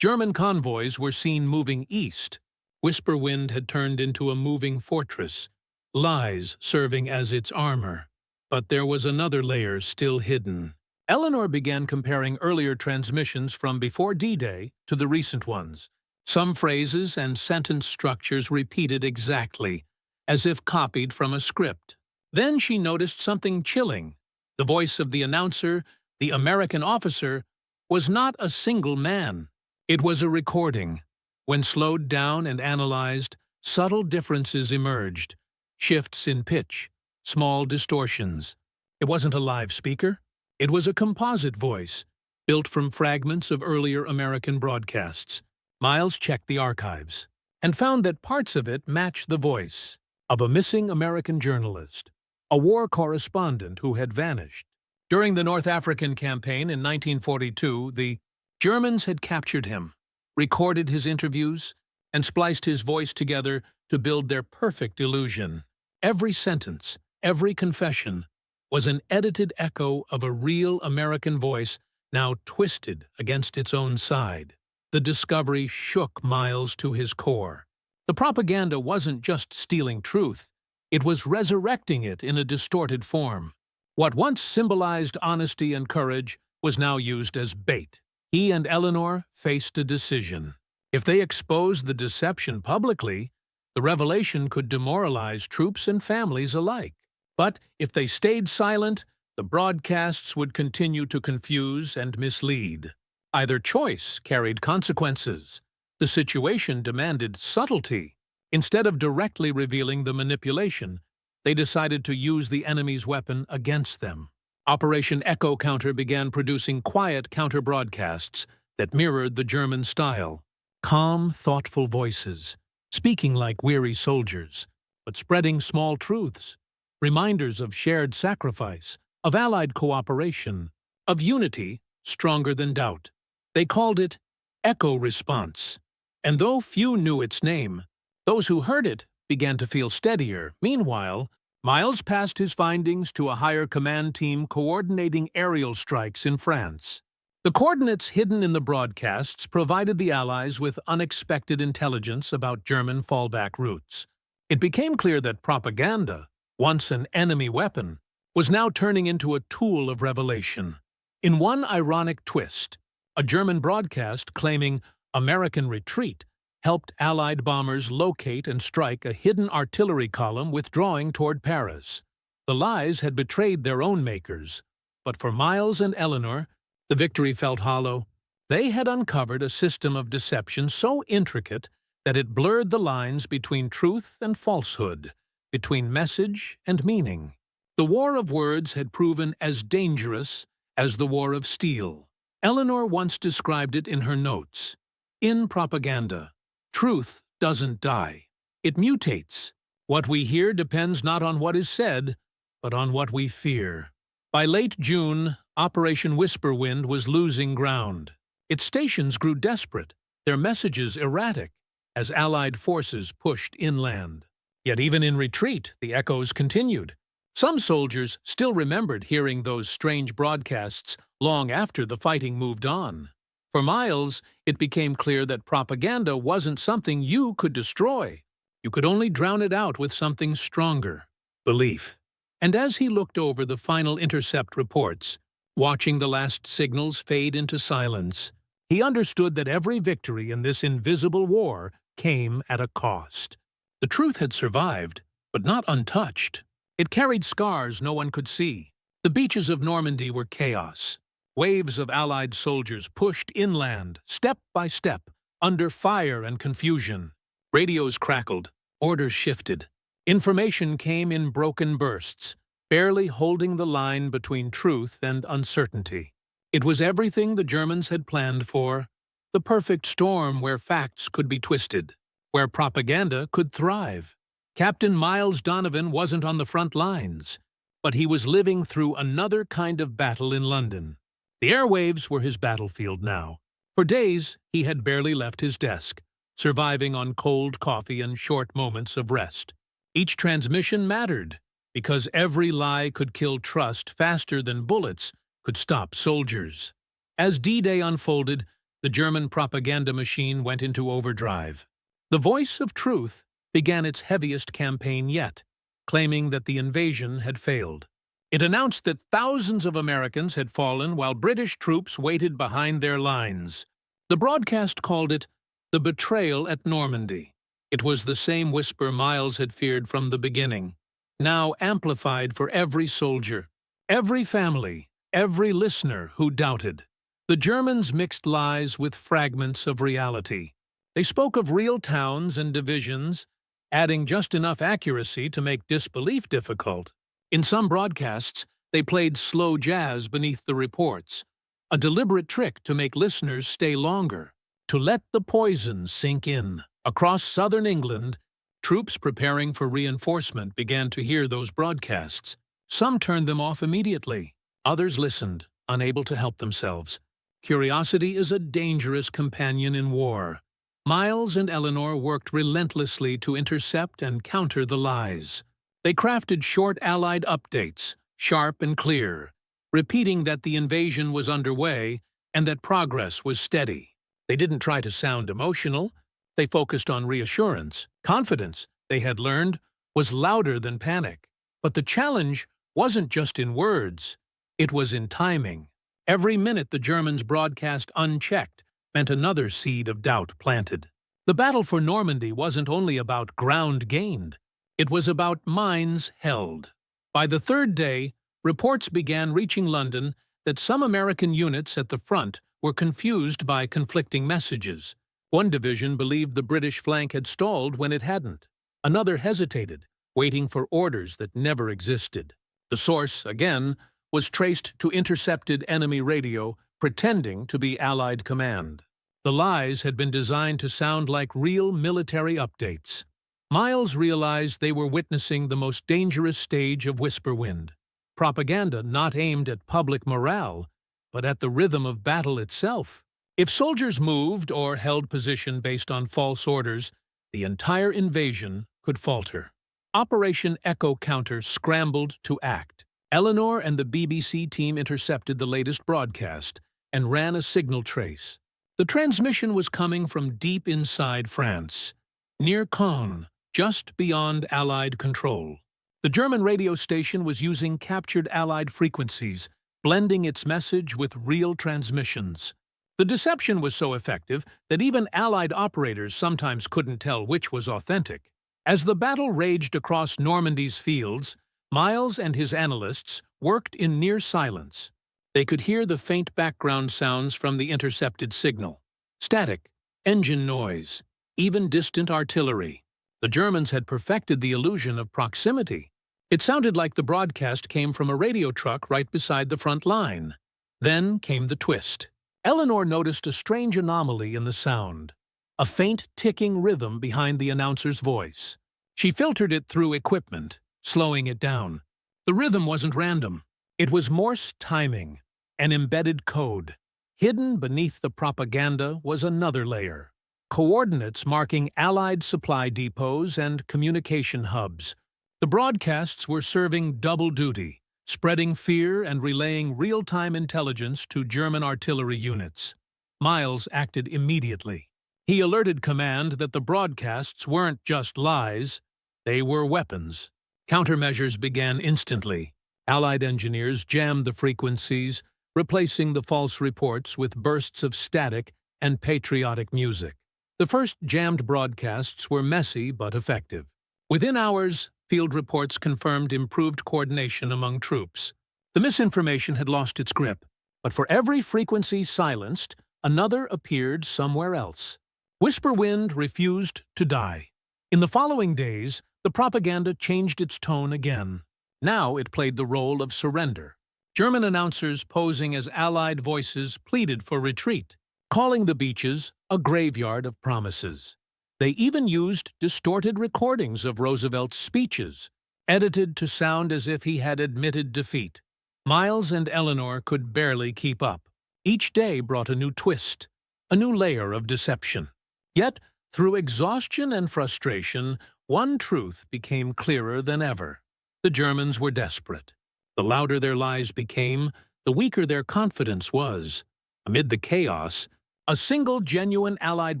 German convoys were seen moving east. Whisper Wind had turned into a moving fortress, lies serving as its armor. But there was another layer still hidden. Eleanor began comparing earlier transmissions from before D-Day to the recent ones. Some phrases and sentence structures repeated exactly, as if copied from a script. Then she noticed something chilling. The voice of the announcer, the American officer, was not a single man. It was a recording. When slowed down and analyzed, subtle differences emerged. Shifts in pitch, small distortions. It wasn't a live speaker. It was a composite voice, built from fragments of earlier American broadcasts. Miles checked the archives and found that parts of it matched the voice of a missing American journalist, a war correspondent who had vanished. During the North African campaign in 1942, the Germans had captured him, recorded his interviews, and spliced his voice together to build their perfect illusion. Every sentence, every confession, was an edited echo of a real American voice now twisted against its own side. The discovery shook Miles to his core. The propaganda wasn't just stealing truth, it was resurrecting it in a distorted form. What once symbolized honesty and courage was now used as bait. He and Eleanor faced a decision. If they exposed the deception publicly, the revelation could demoralize troops and families alike. But if they stayed silent, the broadcasts would continue to confuse and mislead. Either choice carried consequences. The situation demanded subtlety. Instead of directly revealing the manipulation, they decided to use the enemy's weapon against them. Operation Echo Counter began producing quiet counter-broadcasts that mirrored the German style. Calm, thoughtful voices, speaking like weary soldiers, but spreading small truths, reminders of shared sacrifice, of Allied cooperation, of unity stronger than doubt. They called it Echo Response. And though few knew its name, those who heard it began to feel steadier. Meanwhile, Miles passed his findings to a higher command team coordinating aerial strikes in France. The coordinates hidden in the broadcasts provided the Allies with unexpected intelligence about German fallback routes. It became clear that propaganda, once an enemy weapon, was now turning into a tool of revelation. In one ironic twist, a German broadcast claiming American retreat helped Allied bombers locate and strike a hidden artillery column withdrawing toward Paris. The lies had betrayed their own makers, but for Miles and Eleanor, the victory felt hollow. They had uncovered a system of deception so intricate that it blurred the lines between truth and falsehood, between message and meaning. The war of words had proven as dangerous as the war of steel. Eleanor once described it in her notes. In propaganda, truth doesn't die. it mutates. What we hear depends not on what is said, but on what we fear. By late June, Operation Whisperwind was losing ground. Its stations grew desperate, their messages erratic, as Allied forces pushed inland. Yet even in retreat, the echoes continued. Some soldiers still remembered hearing those strange broadcasts long after the fighting moved on. For Miles, it became clear that propaganda wasn't something you could destroy. You could only drown it out with something stronger: belief. And as he looked over the final intercept reports, watching the last signals fade into silence, he understood that every victory in this invisible war came at a cost. The truth had survived, but not untouched. It carried scars no one could see. The beaches of Normandy were chaos. Waves of Allied soldiers pushed inland, step by step, under fire and confusion. Radios crackled, orders shifted. Information came in broken bursts, barely holding the line between truth and uncertainty. It was everything the Germans had planned for, the perfect storm where facts could be twisted, where propaganda could thrive. Captain Miles Donovan wasn't on the front lines, but he was living through another kind of battle in London. The airwaves were his battlefield now. For days, he had barely left his desk, surviving on cold coffee and short moments of rest. Each transmission mattered, because every lie could kill trust faster than bullets could stop soldiers. As D-Day unfolded, the German propaganda machine went into overdrive. The voice of truth began its heaviest campaign yet, claiming that the invasion had failed. It announced that thousands of Americans had fallen while British troops waited behind their lines. The broadcast called it the Betrayal at Normandy. It was the same whisper Miles had feared from the beginning, now amplified for every soldier, every family, every listener who doubted. The Germans mixed lies with fragments of reality. They spoke of real towns and divisions, adding just enough accuracy to make disbelief difficult. In some broadcasts, they played slow jazz beneath the reports, a deliberate trick to make listeners stay longer, to let the poison sink in. Across southern England, troops preparing for reinforcement began to hear those broadcasts. Some turned them off immediately. Others listened, unable to help themselves. Curiosity is a dangerous companion in war. Miles and Eleanor worked relentlessly to intercept and counter the lies. They crafted short Allied updates, sharp and clear, repeating that the invasion was underway and that progress was steady. They didn't try to sound emotional. They focused on reassurance. Confidence, they had learned, was louder than panic. But the challenge wasn't just in words. It was in timing. Every minute the Germans broadcast unchecked meant another seed of doubt planted. The battle for Normandy wasn't only about ground gained. It was about minds held. By the third day, reports began reaching London that some American units at the front were confused by conflicting messages. One division believed the British flank had stalled when it hadn't. Another hesitated, waiting for orders that never existed. The source, again, was traced to intercepted enemy radio, pretending to be Allied command. The lies had been designed to sound like real military updates. Miles realized they were witnessing the most dangerous stage of Whisperwind. Propaganda not aimed at public morale, but at the rhythm of battle itself. If soldiers moved or held position based on false orders, the entire invasion could falter. Operation Echo Counter scrambled to act. Eleanor and the BBC team intercepted the latest broadcast and ran a signal trace. The transmission was coming from deep inside France, near Caen, just beyond Allied control. The German radio station was using captured Allied frequencies, blending its message with real transmissions. The deception was so effective that even Allied operators sometimes couldn't tell which was authentic. As the battle raged across Normandy's fields, Miles and his analysts worked in near silence. They could hear the faint background sounds from the intercepted signal. Static, engine noise, even distant artillery. The Germans had perfected the illusion of proximity. It sounded like the broadcast came from a radio truck right beside the front line. Then came the twist. Eleanor noticed a strange anomaly in the sound. a faint ticking rhythm behind the announcer's voice. She filtered it through equipment, slowing it down. The rhythm wasn't random. It was Morse timing, an embedded code. Hidden beneath the propaganda was another layer. Coordinates marking Allied supply depots and communication hubs. The broadcasts were serving double duty, spreading fear and relaying real-time intelligence to German artillery units. Miles acted immediately. He alerted command that the broadcasts weren't just lies, they were weapons. Countermeasures began instantly. Allied engineers jammed the frequencies, replacing the false reports with bursts of static and patriotic music. The first jammed broadcasts were messy but effective. Within hours, field reports confirmed improved coordination among troops. The misinformation had lost its grip, but for every frequency silenced, another appeared somewhere else. Whisper wind refused to die. In the following days, the propaganda changed its tone again. Now it played the role of surrender. German announcers posing as Allied voices pleaded for retreat, calling the beaches a graveyard of promises. They even used distorted recordings of Roosevelt's speeches, edited to sound as if he had admitted defeat. Miles and Eleanor could barely keep up. Each day brought a new twist, a new layer of deception. Yet, through exhaustion and frustration, one truth became clearer than ever. The Germans were desperate. The louder their lies became, the weaker their confidence was. Amid the chaos, a single genuine Allied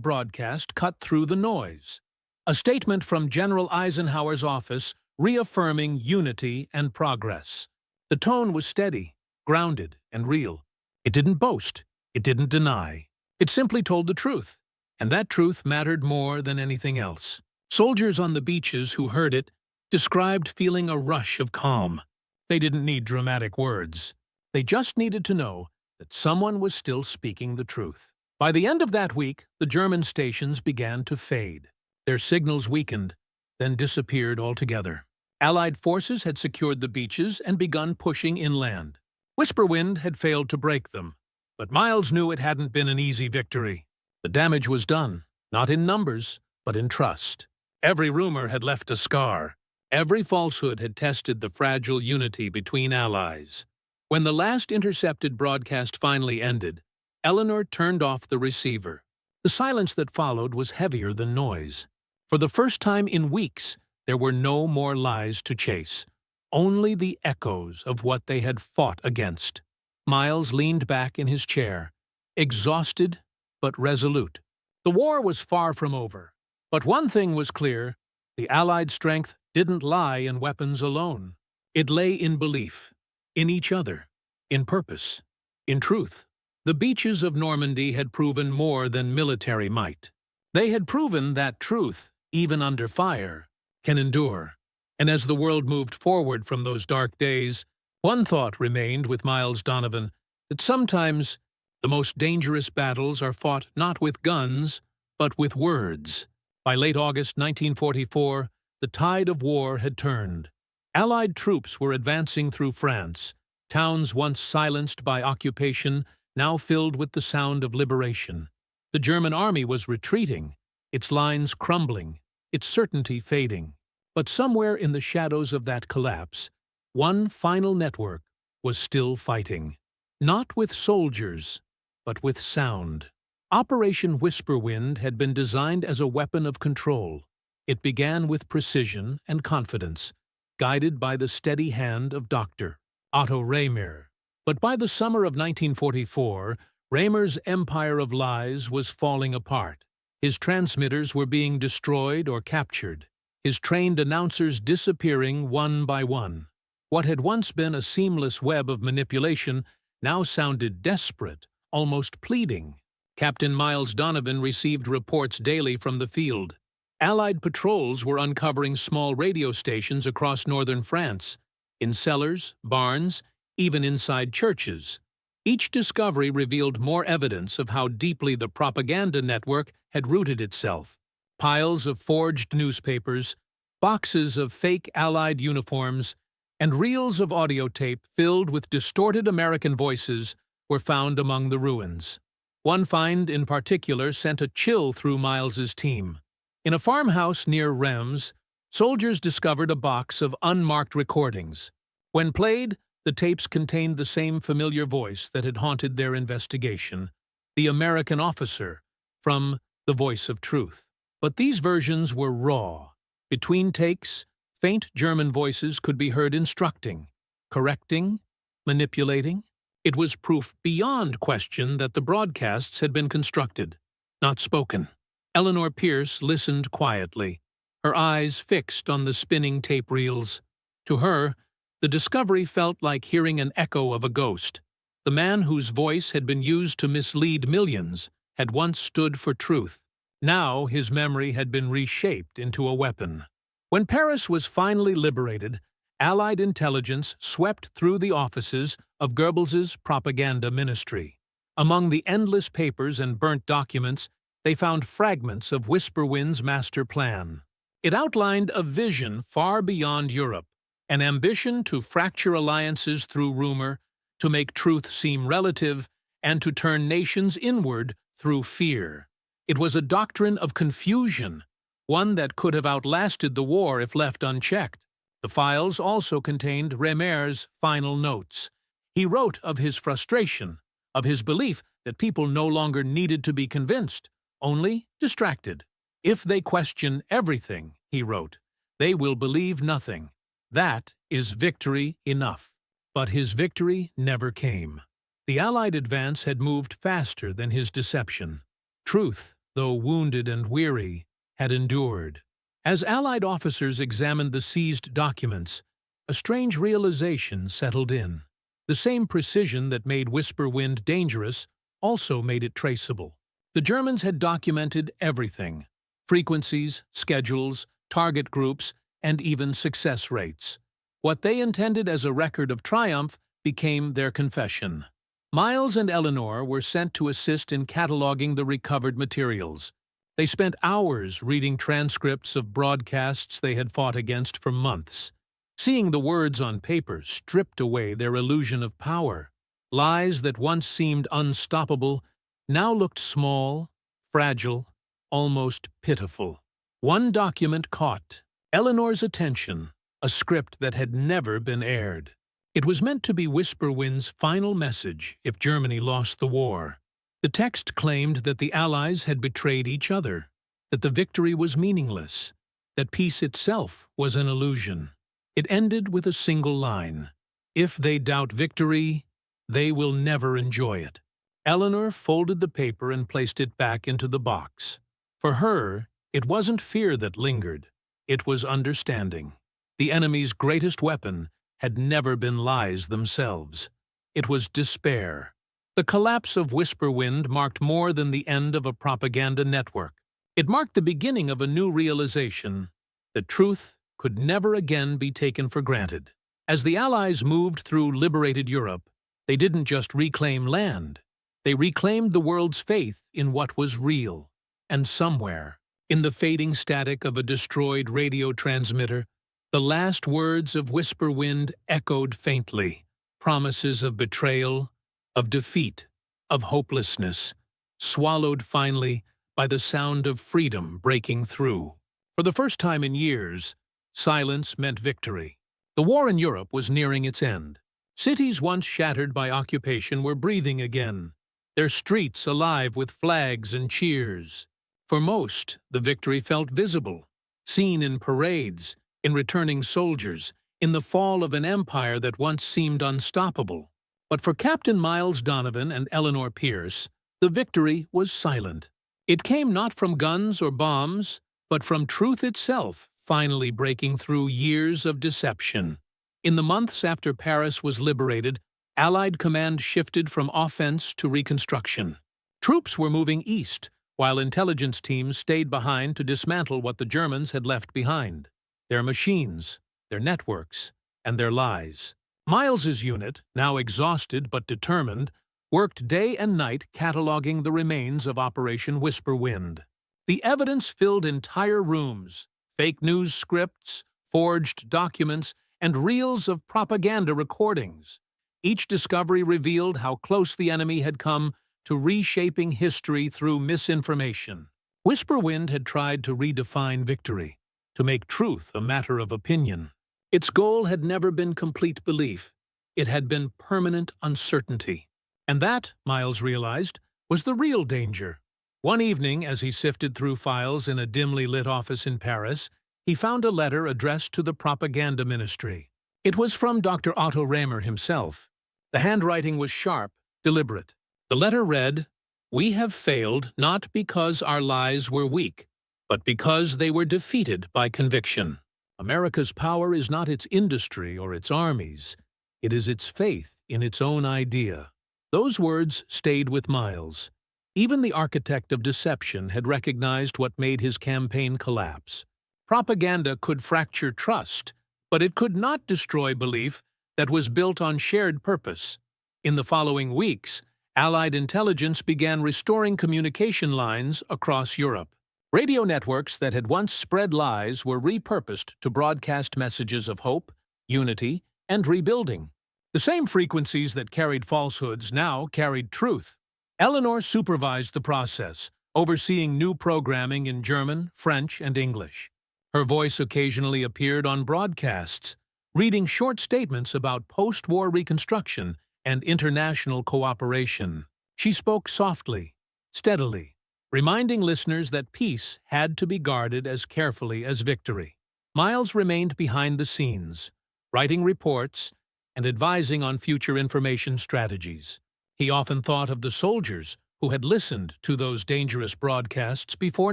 broadcast cut through the noise. A statement from General Eisenhower's office reaffirming unity and progress. The tone was steady, grounded, and real. It didn't boast. It didn't deny. It simply told the truth, and that truth mattered more than anything else. Soldiers on the beaches who heard it described feeling a rush of calm. They didn't need dramatic words. They just needed to know that someone was still speaking the truth. By the end of that week, the German stations began to fade. Their signals weakened, then disappeared altogether. Allied forces had secured the beaches and begun pushing inland. Whisper wind had failed to break them, but Miles knew it hadn't been an easy victory. The damage was done, not in numbers, but in trust. Every rumor had left a scar. Every falsehood had tested the fragile unity between allies. When the last intercepted broadcast finally ended, Eleanor turned off the receiver. The silence that followed was heavier than noise. For the first time in weeks, there were no more lies to chase, only the echoes of what they had fought against. Miles leaned back in his chair, exhausted but resolute. The war was far from over, but one thing was clear: the Allied strength didn't lie in weapons alone. It lay in belief, in each other, in purpose, in truth. The beaches of Normandy had proven more than military might. They had proven that truth, even under fire, can endure. And as the world moved forward from those dark days, one thought remained with Miles Donovan, that sometimes the most dangerous battles are fought not with guns, but with words. By late August 1944, the tide of war had turned. Allied troops were advancing through France, towns once silenced by occupation, now filled with the sound of liberation. The German army was retreating, its lines crumbling, its certainty fading. But somewhere in the shadows of that collapse, one final network was still fighting. Not with soldiers, but with sound. Operation Whisperwind had been designed as a weapon of control. It began with precision and confidence, guided by the steady hand of Dr. Otto Rehmer. But by the summer of 1944, Rehmer's empire of lies was falling apart. His transmitters were being destroyed or captured, his trained announcers disappearing one by one. What had once been a seamless web of manipulation now sounded desperate, almost pleading. Captain Miles Donovan received reports daily from the field. Allied patrols were uncovering small radio stations across northern France, in cellars, barns, even inside churches. Each discovery revealed more evidence of how deeply the propaganda network had rooted itself. Piles of forged newspapers, boxes of fake Allied uniforms, and reels of audio tape filled with distorted American voices were found among the ruins. One find in particular sent a chill through Miles's team. In a farmhouse near Reims, soldiers discovered a box of unmarked recordings. When played, the tapes contained the same familiar voice that had haunted their investigation, the American officer from The Voice of Truth. But these versions were raw. Between takes, faint German voices could be heard instructing, correcting, manipulating. It was proof beyond question that the broadcasts had been constructed, not spoken. Eleanor Pierce listened quietly, her eyes fixed on the spinning tape reels. To her, the discovery felt like hearing an echo of a ghost. The man whose voice had been used to mislead millions had once stood for truth. Now his memory had been reshaped into a weapon. When Paris was finally liberated, Allied intelligence swept through the offices of Goebbels's propaganda ministry. Among the endless papers and burnt documents, they found fragments of Whisperwind's master plan. It outlined a vision far beyond Europe, an ambition to fracture alliances through rumor, to make truth seem relative, and to turn nations inward through fear. It was a doctrine of confusion, one that could have outlasted the war if left unchecked. The files also contained Reimer's final notes. He wrote of his frustration, of his belief that people no longer needed to be convinced, only distracted. If they question everything, he wrote, they will believe nothing. That is victory enough. But his victory never came. The Allied advance had moved faster than his deception. Truth, though wounded and weary, had endured. As Allied officers examined the seized documents, a strange realization settled in. The same precision that made Whisperwind dangerous also made it traceable. The Germans had documented everything: frequencies, schedules, target groups, and even success rates. What they intended as a record of triumph became their confession. Miles and Eleanor were sent to assist in cataloging the recovered materials. They spent hours reading transcripts of broadcasts they had fought against for months. Seeing the words on paper stripped away their illusion of power. Lies that once seemed unstoppable now looked small, fragile, almost pitiful. One document caught Eleanor's attention, a script that had never been aired. It was meant to be Whisperwind's final message if Germany lost the war. The text claimed that the Allies had betrayed each other, that the victory was meaningless, that peace itself was an illusion. It ended with a single line: if they doubt victory, they will never enjoy it. Eleanor folded the paper and placed it back into the box. For her, it wasn't fear that lingered, it was understanding. The enemy's greatest weapon had never been lies themselves. It was despair. The collapse of Whisperwind marked more than the end of a propaganda network. It marked the beginning of a new realization that truth could never again be taken for granted. As the Allies moved through liberated Europe, they didn't just reclaim land. They reclaimed the world's faith in what was real. And somewhere, in the fading static of a destroyed radio transmitter, the last words of Whisperwind echoed faintly, promises of betrayal, of defeat, of hopelessness, swallowed finally by the sound of freedom breaking through. For the first time in years, silence meant victory. The war in Europe was nearing its end. Cities once shattered by occupation were breathing again, their streets alive with flags and cheers. For most, the victory felt visible, seen in parades, in returning soldiers, in the fall of an empire that once seemed unstoppable. But for Captain Miles Donovan and Eleanor Pierce, the victory was silent. It came not from guns or bombs, but from truth itself finally breaking through years of deception. In the months after Paris was liberated, Allied command shifted from offense to reconstruction. Troops were moving east, while intelligence teams stayed behind to dismantle what the Germans had left behind: their machines, their networks, and their lies. Miles's unit, now exhausted but determined, worked day and night cataloging the remains of Operation Whisperwind. The evidence filled entire rooms: fake news scripts, forged documents, and reels of propaganda recordings. Each discovery revealed how close the enemy had come to reshaping history through misinformation. Whisperwind had tried to redefine victory, to make truth a matter of opinion. Its goal had never been complete belief. It had been permanent uncertainty. And that, Miles realized, was the real danger. One evening, as he sifted through files in a dimly lit office in Paris, he found a letter addressed to the propaganda ministry. It was from Dr. Otto Rehmer himself. The handwriting was sharp, deliberate. The letter read, "We have failed not because our lies were weak, but because they were defeated by conviction. America's power is not its industry or its armies. It is its faith in its own idea." Those words stayed with Miles. Even the architect of deception had recognized what made his campaign collapse. Propaganda could fracture trust, but it could not destroy belief that was built on shared purpose. In the following weeks, Allied intelligence began restoring communication lines across Europe. Radio networks that had once spread lies were repurposed to broadcast messages of hope, unity, and rebuilding. The same frequencies that carried falsehoods now carried truth. Eleanor supervised the process, overseeing new programming in German, French, and English. Her voice occasionally appeared on broadcasts, reading short statements about post-war reconstruction and international cooperation. She spoke softly, steadily, reminding listeners that peace had to be guarded as carefully as victory. Miles remained behind the scenes, writing reports and advising on future information strategies. He often thought of the soldiers who had listened to those dangerous broadcasts before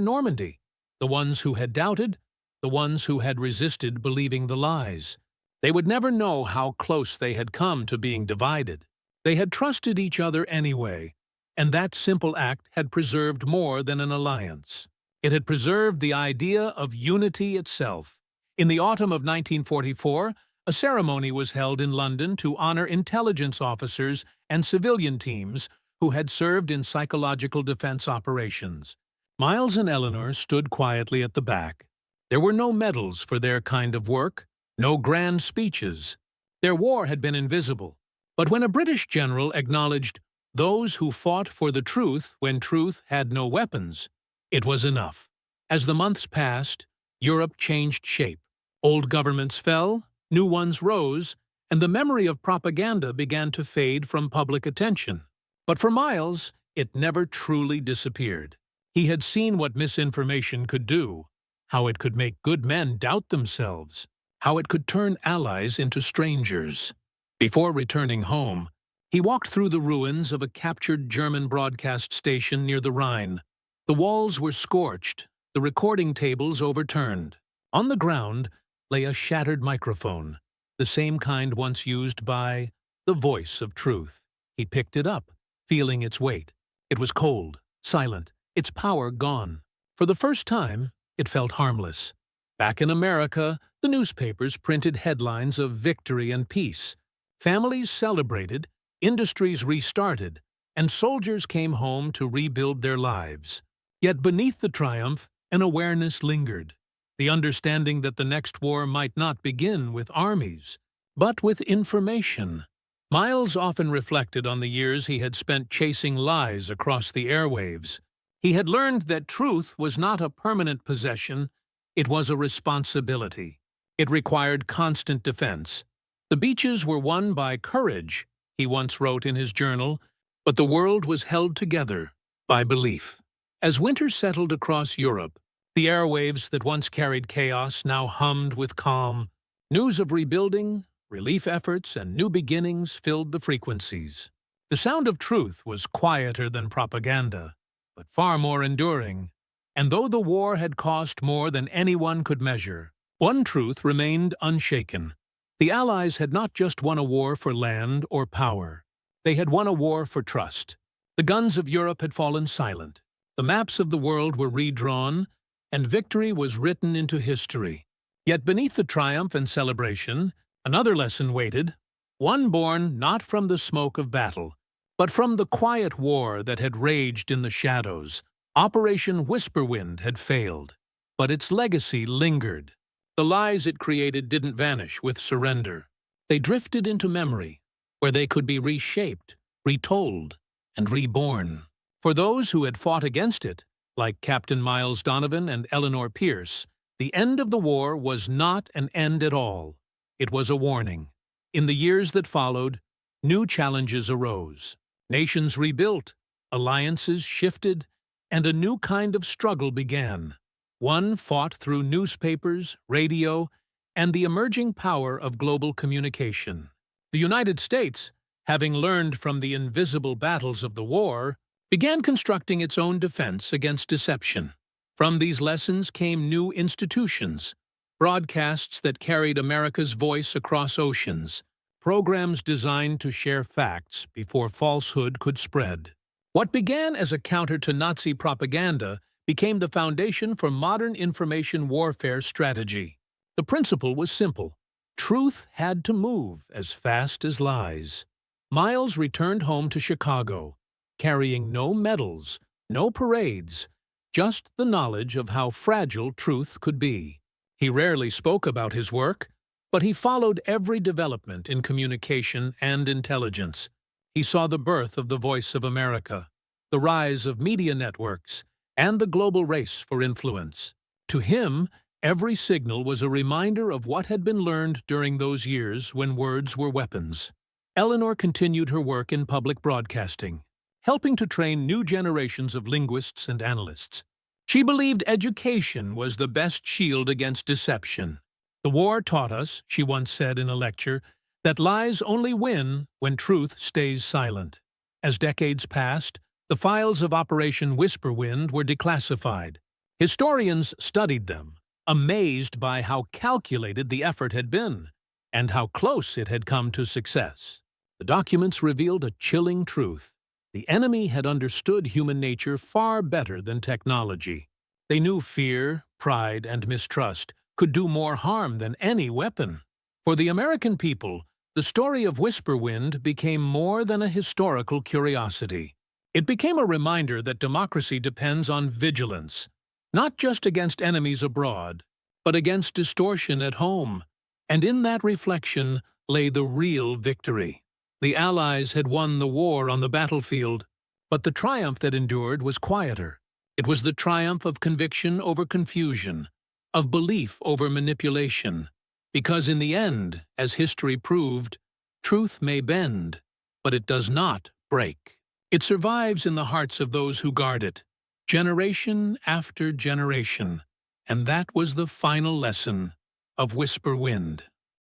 Normandy, the ones who had doubted, the ones who had resisted believing the lies. They would never know how close they had come to being divided. They had trusted each other anyway, and that simple act had preserved more than an alliance. It had preserved the idea of unity itself. In the autumn of 1944, a ceremony was held in London to honor intelligence officers and civilian teams who had served in psychological defense operations. Miles and Eleanor stood quietly at the back. There were no medals for their kind of work, no grand speeches. Their war had been invisible. But when a British general acknowledged those who fought for the truth when truth had no weapons, it was enough. As the months passed, Europe changed shape. Old governments fell, new ones rose, and the memory of propaganda began to fade from public attention. But for Miles, it never truly disappeared. He had seen what misinformation could do, how it could make good men doubt themselves, how it could turn allies into strangers. Before returning home, he walked through the ruins of a captured German broadcast station near the Rhine. The walls were scorched, the recording tables overturned. On the ground lay a shattered microphone, the same kind once used by the voice of truth. He picked it up, feeling its weight. It was cold, silent, its power gone. For the first time, it felt harmless. Back in America, the newspapers printed headlines of victory and peace. Families celebrated, industries restarted, and soldiers came home to rebuild their lives. Yet beneath the triumph, an awareness lingered. The understanding that the next war might not begin with armies, but with information. Miles often reflected on the years he had spent chasing lies across the airwaves. He had learned that truth was not a permanent possession, it was a responsibility. It required constant defense. The beaches were won by courage, he once wrote in his journal, but the world was held together by belief. As winter settled across Europe, the airwaves that once carried chaos now hummed with calm. News of rebuilding, relief efforts, and new beginnings filled the frequencies. The sound of truth was quieter than propaganda, but far more enduring. And though the war had cost more than anyone could measure, one truth remained unshaken. The Allies had not just won a war for land or power. They had won a war for trust. The guns of Europe had fallen silent. The maps of the world were redrawn, and victory was written into history. Yet beneath the triumph and celebration, another lesson waited, one born not from the smoke of battle, but from the quiet war that had raged in the shadows. Operation Whisperwind had failed, but its legacy lingered. The lies it created didn't vanish with surrender. They drifted into memory, where they could be reshaped, retold, and reborn. For those who had fought against it, like Captain Miles Donovan and Eleanor Pierce, the end of the war was not an end at all. It was a warning. In the years that followed, new challenges arose. Nations rebuilt, alliances shifted, and a new kind of struggle began. One fought through newspapers, radio, and the emerging power of global communication. The United States, having learned from the invisible battles of the war, began constructing its own defense against deception. From these lessons came new institutions, broadcasts that carried America's voice across oceans, programs designed to share facts before falsehood could spread. What began as a counter to Nazi propaganda became the foundation for modern information warfare strategy. The principle was simple. Truth had to move as fast as lies. Miles returned home to Chicago, carrying no medals, no parades, just the knowledge of how fragile truth could be. He rarely spoke about his work, but he followed every development in communication and intelligence. He saw the birth of the Voice of America, the rise of media networks, and the global race for influence. To him, every signal was a reminder of what had been learned during those years when words were weapons. Eleanor continued her work in public broadcasting, helping to train new generations of linguists and analysts. She believed education was the best shield against deception. The war taught us, she once said in a lecture, that lies only win when truth stays silent. As decades passed, the files of Operation Whisperwind were declassified. Historians studied them, amazed by how calculated the effort had been and how close it had come to success. The documents revealed a chilling truth. The enemy had understood human nature far better than technology. They knew fear, pride, and mistrust could do more harm than any weapon. For the American people, the story of Whisperwind became more than a historical curiosity. It became a reminder that democracy depends on vigilance, not just against enemies abroad, but against distortion at home. And in that reflection lay the real victory. The Allies had won the war on the battlefield, but the triumph that endured was quieter. It was the triumph of conviction over confusion, of belief over manipulation. Because in the end, as history proved, truth may bend, but it does not break. It survives in the hearts of those who guard it, generation after generation. And that was the final lesson of Whisperwind.